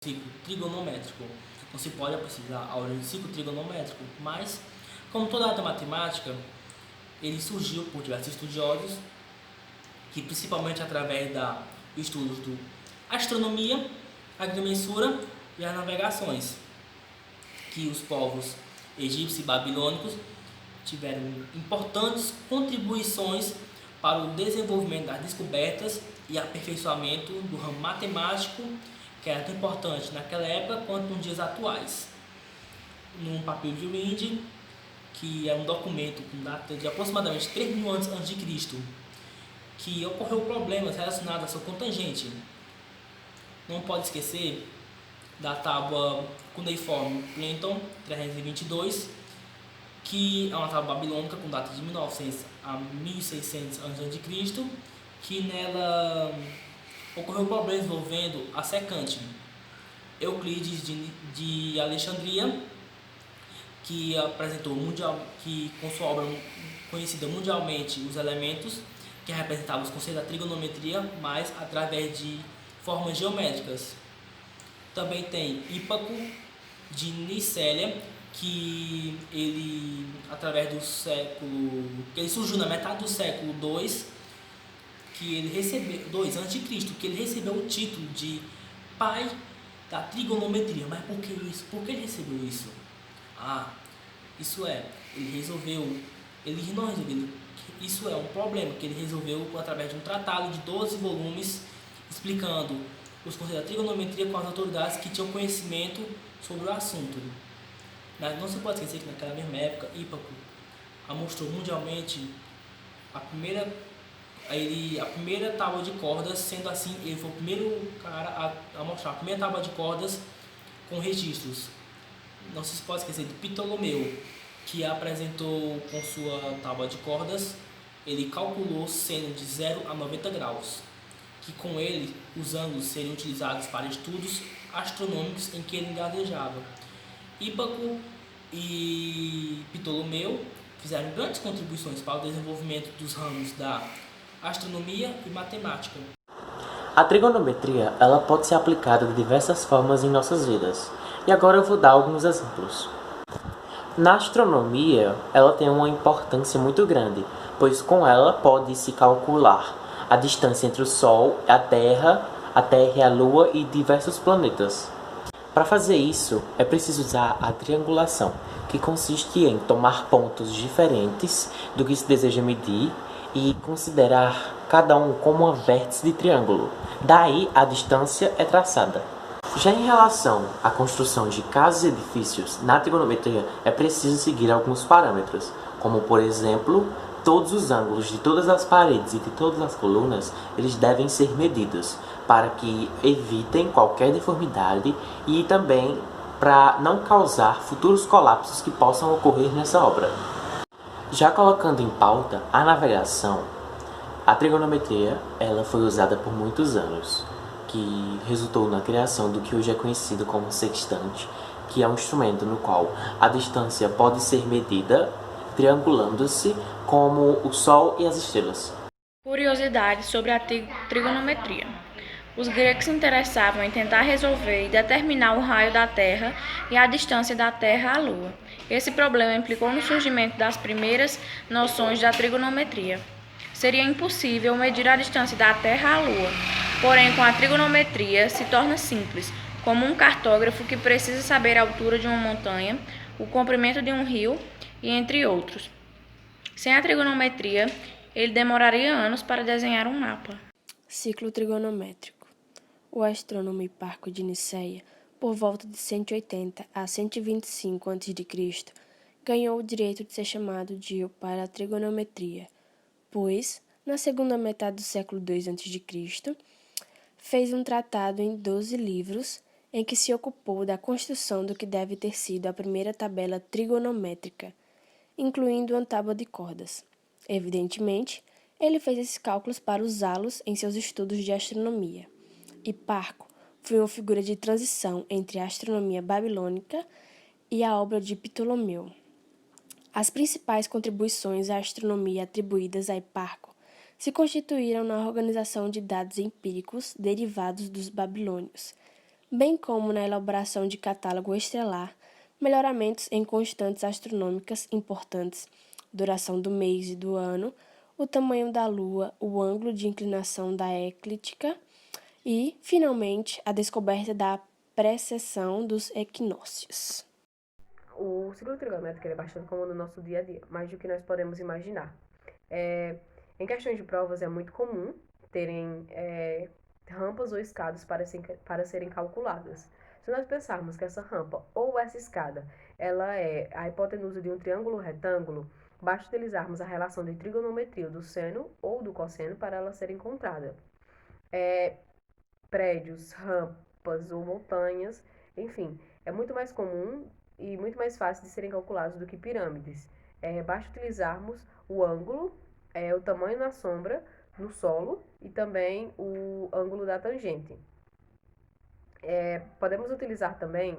ciclo trigonométrico. Não se pode precisar a origem do ciclo trigonométrico, mas, como toda arte matemática, ele surgiu por diversos estudiosos, que principalmente através da estudos do astronomia, agrimensura e as navegações, que os povos egípcios e babilônicos tiveram importantes contribuições para o desenvolvimento das descobertas e aperfeiçoamento do ramo matemático, que era tão importante naquela época quanto nos dias atuais. Num papiro de Wind, que é um documento com data de aproximadamente 3.000 anos antes de Cristo, que ocorreu problemas relacionados à sua contagente. Não pode esquecer da tábua cuneiforme Plinton 322, que é uma tábua babilônica com data de 1900 a 1600 a.C., que nela ocorreu problemas envolvendo a secante. Euclides de Alexandria, que apresentou que com sua obra conhecida mundialmente os elementos, que representavam os conceitos da trigonometria, mas através de formas geométricas. Também tem Hípaco de Nicélia, que ele, através do século, que ele surgiu na metade do século II, que ele recebeu, 2 a.C., que ele recebeu o título de pai da trigonometria. Mas por que isso? Por que ele recebeu isso? Isso é um problema que ele resolveu através de um tratado de 12 volumes, explicando os conceitos da trigonometria com as autoridades que tinham conhecimento sobre o assunto. Não se pode esquecer que naquela mesma época, Hípaco mostrou mundialmente a primeira tábua de cordas, sendo assim, ele foi o primeiro cara a mostrar a primeira tábua de cordas com registros. Não se pode esquecer de Ptolomeu, que apresentou com sua tábua de cordas, ele calculou seno de 0 a 90 graus, que com ele os ângulos seriam utilizados para estudos astronômicos em que ele gaguejava. Hípaco e Ptolomeu fizeram grandes contribuições para o desenvolvimento dos ramos da astronomia e matemática. A trigonometria ela pode ser aplicada de diversas formas em nossas vidas. E agora eu vou dar alguns exemplos. Na astronomia, ela tem uma importância muito grande, pois com ela pode-se calcular a distância entre o Sol, a Terra e a Lua e diversos planetas. Para fazer isso, é preciso usar a triangulação, que consiste em tomar pontos diferentes do que se deseja medir e considerar cada um como uma vértice de triângulo. Daí, a distância é traçada. Já em relação à construção de casas e edifícios, na trigonometria é preciso seguir alguns parâmetros, como por exemplo, todos os ângulos de todas as paredes e de todas as colunas, eles devem ser medidos, para que evitem qualquer deformidade e também para não causar futuros colapsos que possam ocorrer nessa obra. Já colocando em pauta a navegação, a trigonometria ela foi usada por muitos anos, que resultou na criação do que hoje é conhecido como sextante, que é um instrumento no qual a distância pode ser medida triangulando-se como o Sol e as estrelas. Curiosidades sobre a trigonometria. Os gregos se interessavam em tentar resolver e determinar o raio da Terra e a distância da Terra à Lua. Esse problema implicou no surgimento das primeiras noções da trigonometria. Seria impossível medir a distância da Terra à Lua, porém com a trigonometria se torna simples, como um cartógrafo que precisa saber a altura de uma montanha, o comprimento de um rio e entre outros. Sem a trigonometria, ele demoraria anos para desenhar um mapa. Ciclo trigonométrico. O astrônomo Hiparco de Niceia, por volta de 180 a 125 a.C., ganhou o direito de ser chamado de o pai da trigonometria, pois, na segunda metade do século II a.C., fez um tratado em 12 livros em que se ocupou da construção do que deve ter sido a primeira tabela trigonométrica, incluindo uma tábua de cordas. Evidentemente, ele fez esses cálculos para usá-los em seus estudos de astronomia. Hiparco foi uma figura de transição entre a astronomia babilônica e a obra de Ptolomeu. As principais contribuições à astronomia atribuídas a Hiparco se constituíram na organização de dados empíricos derivados dos babilônios, bem como na elaboração de catálogo estelar, melhoramentos em constantes astronômicas importantes, duração do mês e do ano, o tamanho da Lua, o ângulo de inclinação da eclíptica e, finalmente, a descoberta da precessão dos equinócios. O ciclo trigonométrico é bastante comum no nosso dia a dia, mais do que nós podemos imaginar. Em questões de provas é muito comum terem rampas ou escadas para serem calculadas. Se nós pensarmos que essa rampa ou essa escada ela é a hipotenusa de um triângulo retângulo, basta utilizarmos a relação de trigonometria do seno ou do cosseno para ela ser encontrada. Prédios, rampas ou montanhas, enfim, é muito mais comum e muito mais fácil de serem calculados do que pirâmides. Basta utilizarmos o ângulo, o tamanho na sombra, no solo e também o ângulo da tangente. Podemos utilizar também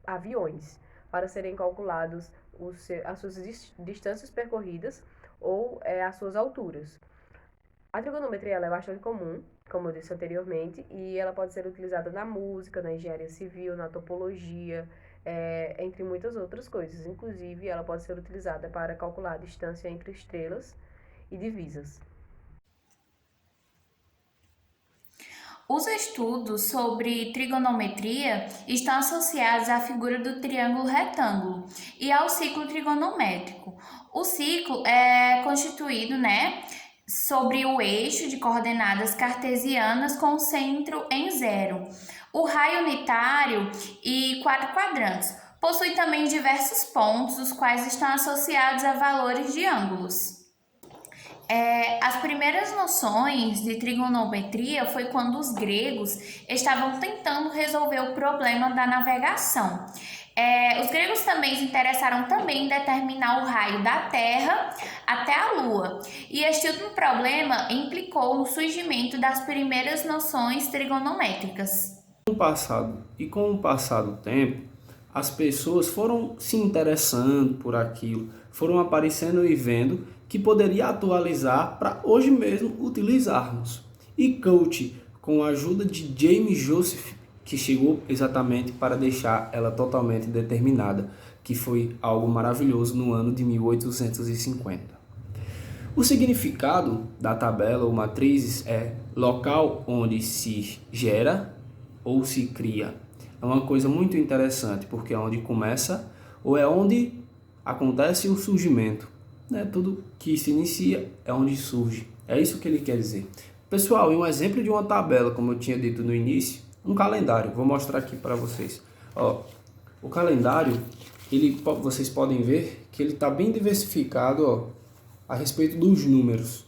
aviões para serem calculados as suas distâncias percorridas ou as suas alturas. A trigonometria ela é bastante comum, como eu disse anteriormente, e ela pode ser utilizada na música, na engenharia civil, na topologia, entre muitas outras coisas. Inclusive, ela pode ser utilizada para calcular a distância entre estrelas e divisas. Os estudos sobre trigonometria estão associados à figura do triângulo retângulo e ao ciclo trigonométrico. O ciclo é constituído, sobre o eixo de coordenadas cartesianas com o centro em zero, o raio unitário e 4 quadrantes. Possui também diversos pontos, os quais estão associados a valores de ângulos. As primeiras noções de trigonometria foi quando os gregos estavam tentando resolver o problema da navegação. Os gregos também se interessaram em determinar o raio da Terra até a Lua. E este último problema implicou no surgimento das primeiras noções trigonométricas. Com o passar do tempo, as pessoas foram se interessando por aquilo, foram aparecendo e vendo que poderia atualizar para hoje mesmo utilizarmos. E Cauchy, com a ajuda de James Joseph, que chegou exatamente para deixar ela totalmente determinada, que foi algo maravilhoso no ano de 1850. O significado da tabela ou matrizes é local onde se gera ou se cria. É uma coisa muito interessante, porque é onde começa ou é onde acontece o surgimento. Tudo que se inicia é onde surge. É isso que ele quer dizer. Pessoal, e um exemplo de uma tabela, como eu tinha dito no início, um calendário. Vou mostrar aqui para vocês. O calendário, vocês podem ver que ele está bem diversificado a respeito dos números.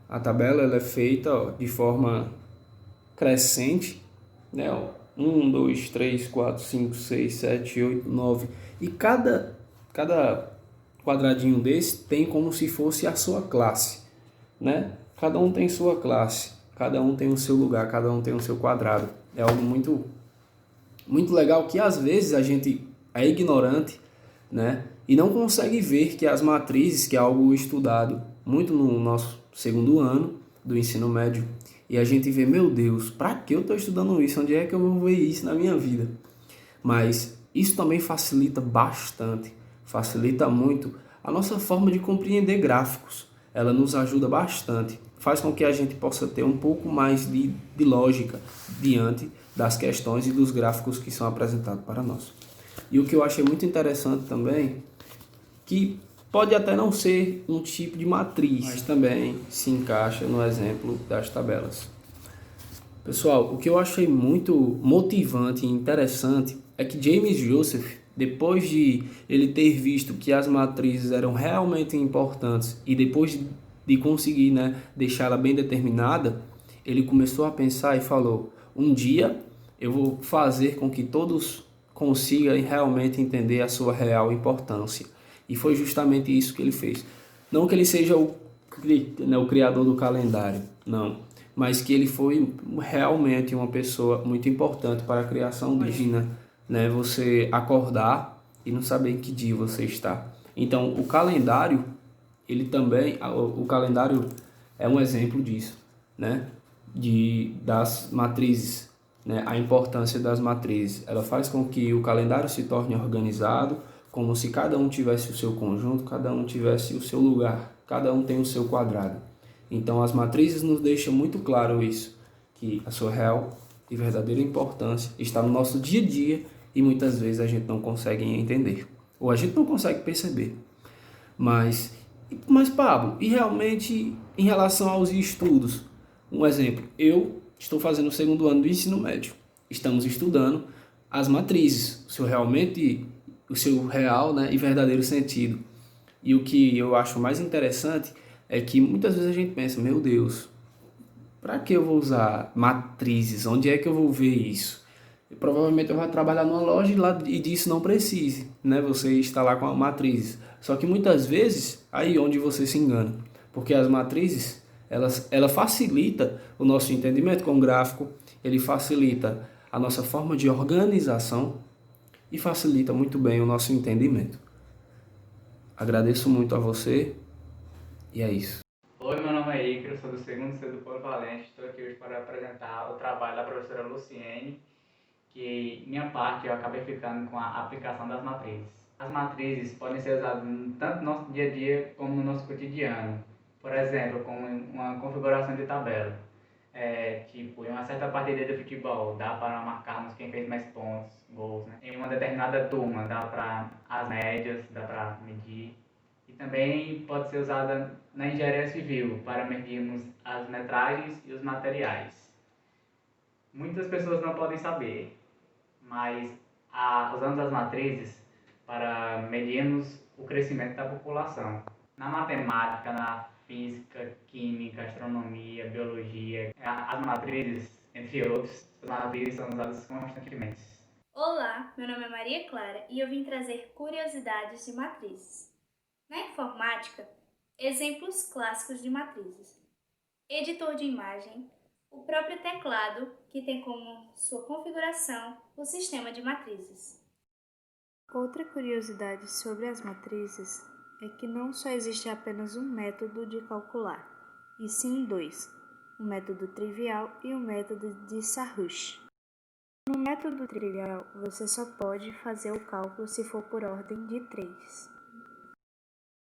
A tabela ela é feita de forma crescente. 1, 2, 3, 4, 5, 6, 7, 8, 9. E cada quadradinho desse tem como se fosse a sua classe. Cada um tem sua classe, cada um tem o seu lugar, cada um tem o seu quadrado. É algo muito, muito legal que às vezes a gente é ignorante, e não consegue ver que as matrizes, que é algo estudado muito no nosso segundo ano do ensino médio, e a gente vê, meu Deus, para que eu estou estudando isso? Onde é que eu vou ver isso na minha vida? Mas isso também facilita bastante, facilita muito a nossa forma de compreender gráficos. Ela nos ajuda bastante, faz com que a gente possa ter um pouco mais de lógica diante das questões e dos gráficos que são apresentados para nós. E o que eu achei muito interessante também, que pode até não ser um tipo de matriz, mas também se encaixa no exemplo das tabelas. Pessoal, o que eu achei muito motivante e interessante é que James Joseph, depois de ele ter visto que as matrizes eram realmente importantes e depois de conseguir deixá-la bem determinada, ele começou a pensar e falou, um dia eu vou fazer com que todos consigam realmente entender a sua real importância. E foi justamente isso que ele fez. Não que ele seja o criador do calendário, não. Mas que ele foi realmente uma pessoa muito importante para a criação indígena. Você acordar e não saber em que dia você está. Então, o calendário, o calendário é um exemplo disso, das matrizes né, a importância das matrizes. Ela faz com que o calendário se torne organizado, como se cada um tivesse o seu conjunto, cada um tivesse o seu lugar, cada um tem o seu quadrado. Então as matrizes nos deixam muito claro isso, que a sua real e verdadeira importância está no nosso dia a dia e muitas vezes a gente não consegue entender, ou a gente não consegue perceber. Mas Pablo, e realmente em relação aos estudos? Um exemplo, eu estou fazendo o segundo ano do ensino médio. Estamos estudando as matrizes, o seu real, né, e verdadeiro sentido. E o que eu acho mais interessante é que muitas vezes a gente pensa, meu Deus, para que eu vou usar matrizes? Onde é que eu vou ver isso? E provavelmente eu vou trabalhar numa loja e disso não precise, né? Você está lá com a matrizes. Só que muitas vezes, aí onde você se engana. Porque as matrizes, ela facilita o nosso entendimento com o gráfico, ele facilita a nossa forma de organização e facilita muito bem o nosso entendimento. Agradeço muito a você e é isso. Oi, meu nome é Icaro, sou do segundo C do Polivalente. Estou aqui hoje para apresentar o trabalho da professora Luciene, que minha parte eu acabei ficando com a aplicação das matrizes. As matrizes podem ser usadas tanto no nosso dia a dia como no nosso cotidiano. Por exemplo, com uma configuração de tabela. Tipo, em uma certa partida de futebol, dá para marcarmos quem fez mais pontos, gols, né? Em uma determinada turma, dá para as médias, dá para medir. E também pode ser usada na engenharia civil, para medirmos as metragens e os materiais. Muitas pessoas não podem saber, mas usamos as matrizes para medirmos o crescimento da população. Na matemática, na física, química, astronomia, biologia, as matrizes, entre outros, as matrizes são usadas constantemente. Olá, meu nome é Maria Clara e eu vim trazer curiosidades de matrizes. Na informática, exemplos clássicos de matrizes: editor de imagem, o próprio teclado, que tem como sua configuração o sistema de matrizes. Outra curiosidade sobre as matrizes é que não só existe apenas um método de calcular, e sim dois, o método trivial e o método de Sarrush. No método trivial, você só pode fazer o cálculo se for por ordem de 3.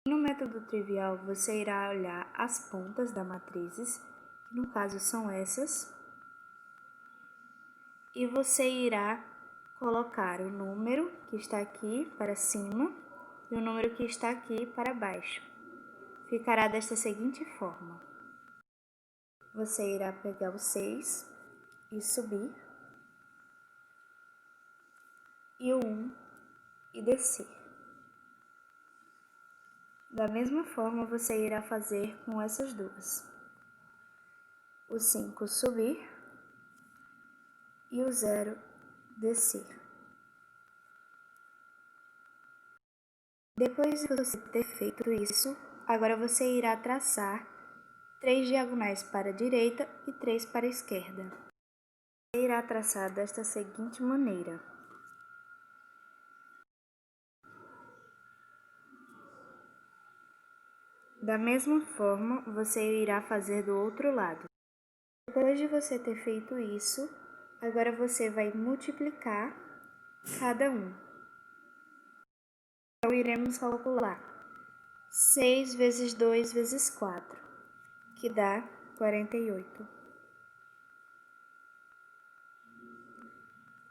No método trivial, você irá olhar as pontas das matrizes, que no caso são essas, e você irá colocar o número que está aqui para cima e o número que está aqui para baixo. Ficará desta seguinte forma: você irá pegar o 6 e subir, e o 1 e descer. Da mesma forma, você irá fazer com essas duas: o 5 subir e o 0 descer. Depois de você ter feito isso, agora você irá traçar 3 diagonais para a direita e 3 para a esquerda. Você irá traçar desta seguinte maneira: da mesma forma, você irá fazer do outro lado. Depois de você ter feito isso, agora você vai multiplicar cada um. Então, iremos calcular 6 vezes 2 vezes 4, que dá 48.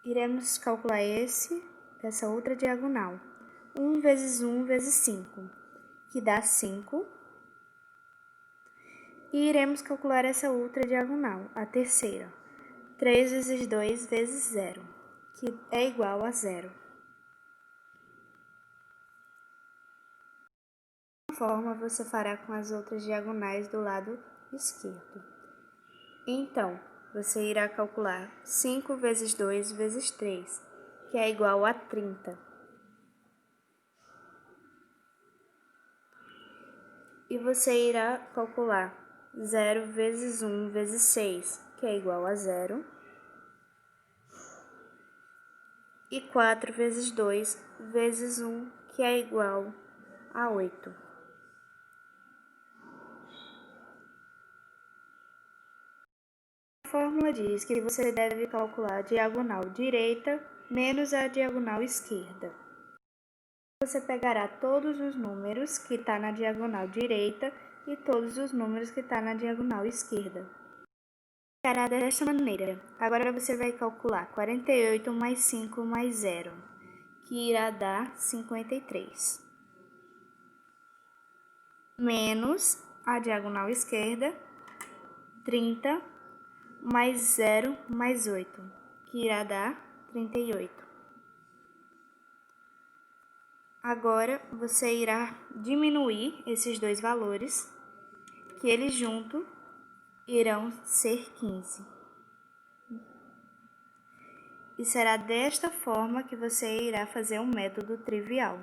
Iremos calcular essa outra diagonal. 1 vezes 1 vezes 5, que dá 5. E iremos calcular essa outra diagonal, a terceira. 3 vezes 2 vezes 0, que é igual a 0. Da mesma forma, você fará com as outras diagonais do lado esquerdo. Então, você irá calcular 5 vezes 2 vezes 3, que é igual a 30. E você irá calcular 0 vezes 1 vezes 6, que é igual a 0. E 4 vezes 2 vezes 1, que é igual a 8. Da forma fórmula diz que você deve calcular a diagonal direita menos a diagonal esquerda. Você pegará todos os números que estão na diagonal direita e todos os números que estão na diagonal esquerda. Ficará desta maneira. Agora você vai calcular 48 mais 5 mais 0, que irá dar 53. Menos a diagonal esquerda, 30 mais 0 mais 8, que irá dar 38. Agora você irá diminuir esses dois valores, que eles juntos irão ser 15. E será desta forma que você irá fazer um método trivial.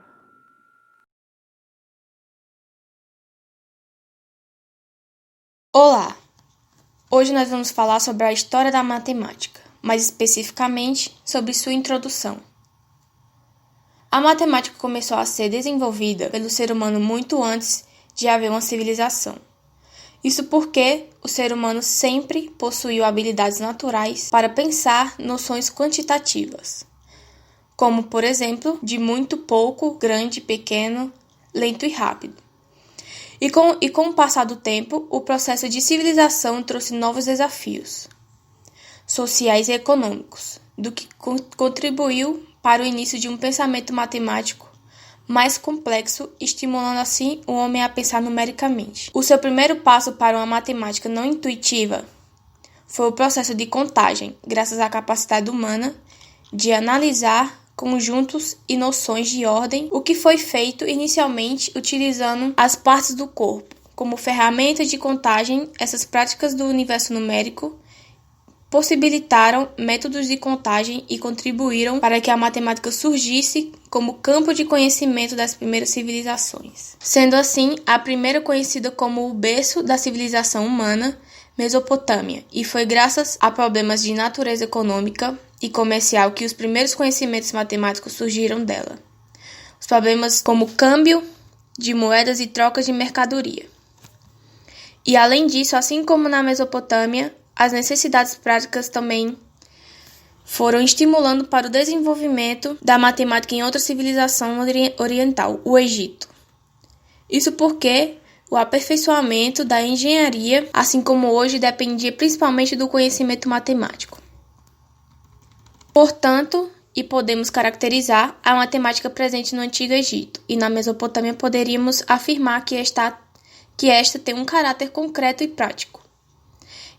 Olá! Hoje nós vamos falar sobre a história da matemática, mais especificamente sobre sua introdução. A matemática começou a ser desenvolvida pelo ser humano muito antes de haver uma civilização. Isso porque o ser humano sempre possuiu habilidades naturais para pensar noções quantitativas, como, por exemplo, de muito, pouco, grande, pequeno, lento e rápido. E com o passar do tempo, o processo de civilização trouxe novos desafios sociais e econômicos, do que contribuiu para o início de um pensamento matemático mais complexo, estimulando assim o homem a pensar numericamente. O seu primeiro passo para uma matemática não intuitiva foi o processo de contagem, graças à capacidade humana de analisar conjuntos e noções de ordem, o que foi feito inicialmente utilizando as partes do corpo. Como ferramenta de contagem, essas práticas do universo numérico possibilitaram métodos de contagem e contribuíram para que a matemática surgisse como campo de conhecimento das primeiras civilizações. Sendo assim, a primeira conhecida como o berço da civilização humana, Mesopotâmia, e foi graças a problemas de natureza econômica e comercial que os primeiros conhecimentos matemáticos surgiram dela. Os problemas como câmbio de moedas e trocas de mercadoria. E além disso, assim como na Mesopotâmia, as necessidades práticas também foram estimulando para o desenvolvimento da matemática em outra civilização oriental, o Egito. Isso porque o aperfeiçoamento da engenharia, assim como hoje, dependia principalmente do conhecimento matemático. Portanto, e podemos caracterizar a matemática presente no Antigo Egito e na Mesopotâmia, poderíamos afirmar que esta tem um caráter concreto e prático.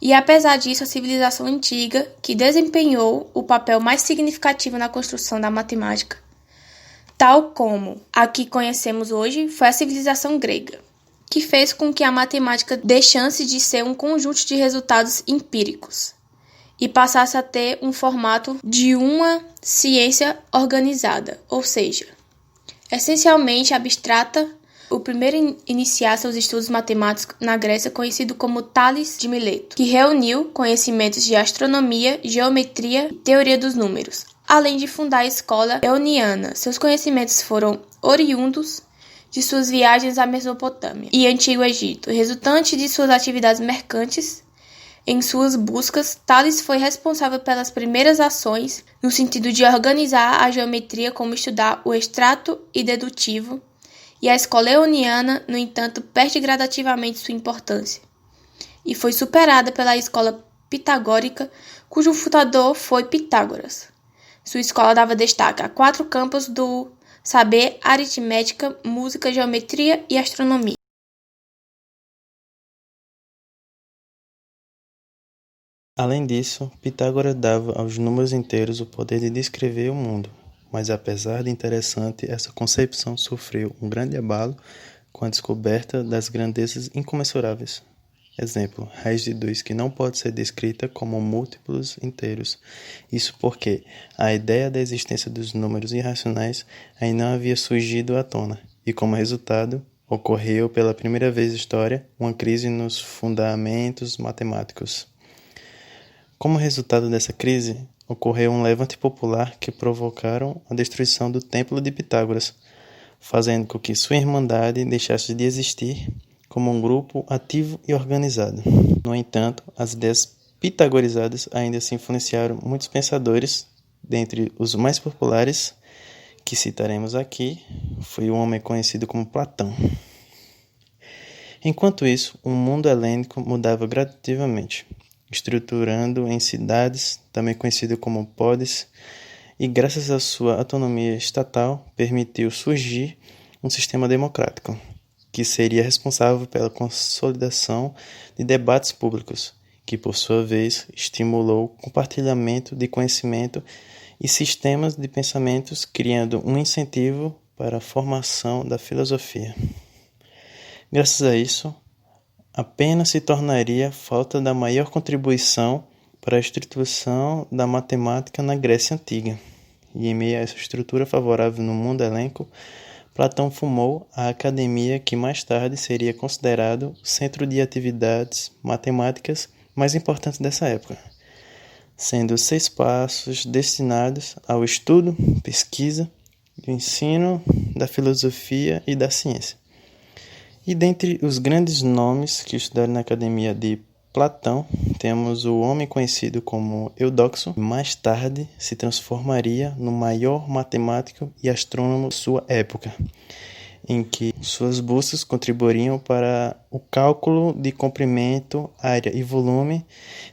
E apesar disso, a civilização antiga, que desempenhou o papel mais significativo na construção da matemática, tal como a que conhecemos hoje, foi a civilização grega, que fez com que a matemática deixasse de ser um conjunto de resultados empíricos e passasse a ter um formato de uma ciência organizada, ou seja, essencialmente abstrata. O primeiro a iniciar seus estudos matemáticos na Grécia, conhecido como Tales de Mileto, que reuniu conhecimentos de astronomia, geometria e teoria dos números, além de fundar a escola eoniana. Seus conhecimentos foram oriundos de suas viagens à Mesopotâmia e Antigo Egito, resultante de suas atividades mercantes. Em suas buscas, Tales foi responsável pelas primeiras ações no sentido de organizar a geometria, como estudar o extrato e dedutivo, e a escola eoniana, no entanto, perde gradativamente sua importância, e foi superada pela escola pitagórica, cujo fundador foi Pitágoras. Sua escola dava destaque a 4 campos do saber: aritmética, música, geometria e astronomia. Além disso, Pitágoras dava aos números inteiros o poder de descrever o mundo. Mas apesar de interessante, essa concepção sofreu um grande abalo com a descoberta das grandezas incomensuráveis. Exemplo, raiz de 2 que não pode ser descrita como múltiplos inteiros. Isso porque a ideia da existência dos números irracionais ainda não havia surgido à tona, e como resultado, ocorreu pela primeira vez na história uma crise nos fundamentos matemáticos. Como resultado dessa crise, ocorreu um levante popular que provocaram a destruição do Templo de Pitágoras, fazendo com que sua irmandade deixasse de existir como um grupo ativo e organizado. No entanto, as ideias pitagorizadas ainda se influenciaram muitos pensadores. Dentre os mais populares que citaremos aqui, foi o homem conhecido como Platão. Enquanto isso, o mundo helênico mudava gradativamente, estruturando em cidades, também conhecido como polis, e graças à sua autonomia estatal, permitiu surgir um sistema democrático, que seria responsável pela consolidação de debates públicos, que por sua vez estimulou o compartilhamento de conhecimento e sistemas de pensamentos, criando um incentivo para a formação da filosofia. Graças a isso, apenas se tornaria falta da maior contribuição para a estruturação da matemática na Grécia Antiga. E em meio a essa estrutura favorável no mundo helênico, Platão fundou a academia que mais tarde seria considerado o centro de atividades matemáticas mais importante dessa época, sendo 6 passos destinados ao estudo, pesquisa e ensino da filosofia e da ciência. E dentre os grandes nomes que estudaram na academia de Platão, temos o homem conhecido como Eudoxo, que mais tarde se transformaria no maior matemático e astrônomo de sua época, em que suas buscas contribuiriam para o cálculo de comprimento, área e volume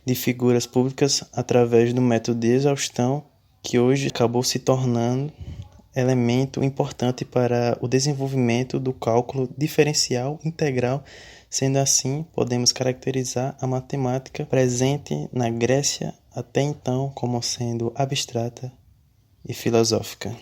de figuras públicas através do método de exaustão, que hoje acabou se tornando elemento importante para o desenvolvimento do cálculo diferencial integral. Sendo assim, podemos caracterizar a matemática presente na Grécia até então como sendo abstrata e filosófica.